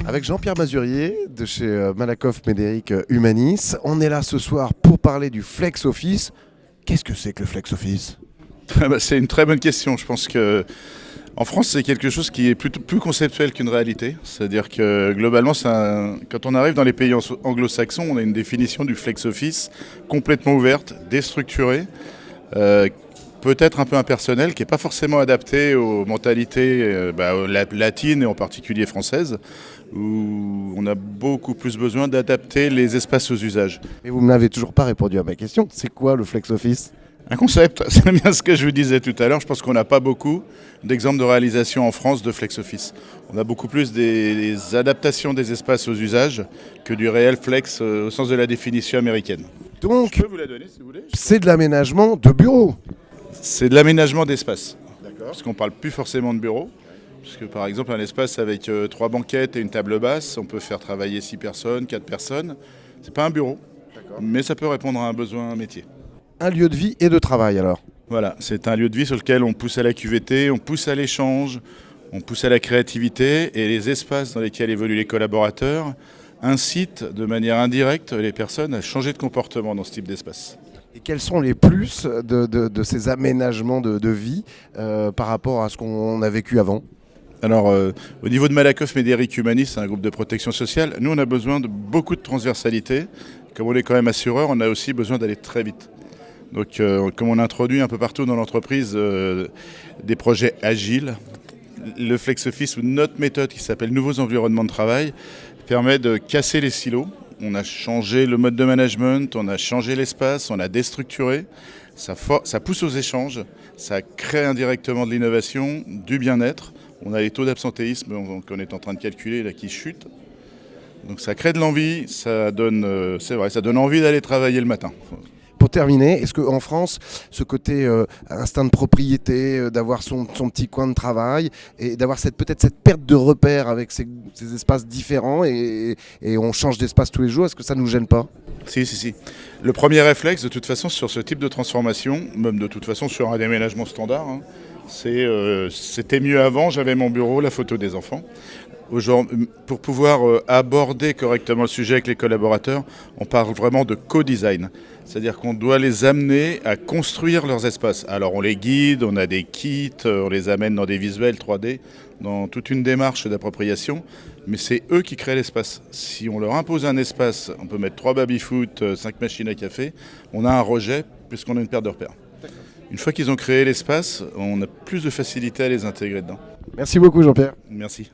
Avec Jean-Pierre Mazurier de chez Malakoff Médéric Humanis. On est là ce soir pour parler du Flex Office. Qu'est-ce que c'est que le Flex Office ? C'est une très bonne question. Je pense que en France, c'est quelque chose qui est plutôt plus conceptuel qu'une réalité. C'est-à-dire que globalement, quand on arrive dans les pays anglo-saxons, on a une définition du Flex Office complètement ouverte, déstructurée, peut-être un peu impersonnelle, qui n'est pas forcément adaptée aux mentalités latines et en particulier françaises, où on a beaucoup plus besoin d'adapter les espaces aux usages. Mais vous ne m'avez toujours pas répondu à ma question. C'est quoi le Flex Office ? Un concept, c'est bien ce que je vous disais tout à l'heure. Je pense qu'on n'a pas beaucoup d'exemples de réalisation en France de Flex Office. On a beaucoup plus des adaptations des espaces aux usages que du réel flex au sens de la définition américaine. Donc, Je peux vous la donner si vous voulez. c'est de l'aménagement de bureaux. C'est de l'aménagement d'espace. D'accord. Parce qu'on ne parle plus forcément de bureau. Parce que par exemple, un espace avec 3 banquettes et une table basse, on peut faire travailler 6 personnes, 4 personnes. C'est pas un bureau, mais ça peut répondre à un besoin métier. Un lieu de vie et de travail alors. Voilà, c'est un lieu de vie sur lequel on pousse à la QVT, on pousse à l'échange, on pousse à la créativité, et les espaces dans lesquels évoluent les collaborateurs incitent de manière indirecte les personnes à changer de comportement dans ce type d'espace. Et quels sont les plus de ces aménagements de vie par rapport à ce qu'on a vécu avant ? Alors, au niveau de Malakoff Médéric Humanis, c'est un groupe de protection sociale. Nous, on a besoin de beaucoup de transversalité. Comme on est quand même assureur, on a aussi besoin d'aller très vite. Donc, comme on introduit un peu partout dans l'entreprise des projets agiles, le Flex Office ou notre méthode qui s'appelle Nouveaux environnements de travail permet de casser les silos. On a changé le mode de management, on a changé l'espace, on a déstructuré. Ça pousse aux échanges, ça crée indirectement de l'innovation, du bien-être. On a les taux d'absentéisme qu'on est en train de calculer là qui chutent. Donc ça crée de l'envie, ça donne, c'est vrai, ça donne envie d'aller travailler le matin. Pour terminer, est-ce qu'en France, ce côté instinct de propriété, d'avoir son petit coin de travail et d'avoir peut-être cette perte de repères avec ces espaces différents et on change d'espace tous les jours, est-ce que ça ne nous gêne pas ? Si. Le premier réflexe, de toute façon, sur ce type de transformation, même de toute façon sur un déménagement standard, c'était mieux avant, j'avais mon bureau, la photo des enfants. Pour pouvoir aborder correctement le sujet avec les collaborateurs, on parle vraiment de co-design. C'est-à-dire qu'on doit les amener à construire leurs espaces. Alors on les guide, on a des kits, on les amène dans des visuels 3D, dans toute une démarche d'appropriation, mais c'est eux qui créent l'espace. Si on leur impose un espace, on peut mettre 3 baby-foot, 5 machines à café, on a un rejet puisqu'on a une perte de repères. Une fois qu'ils ont créé l'espace, on a plus de facilité à les intégrer dedans. Merci beaucoup Jean-Pierre. Merci.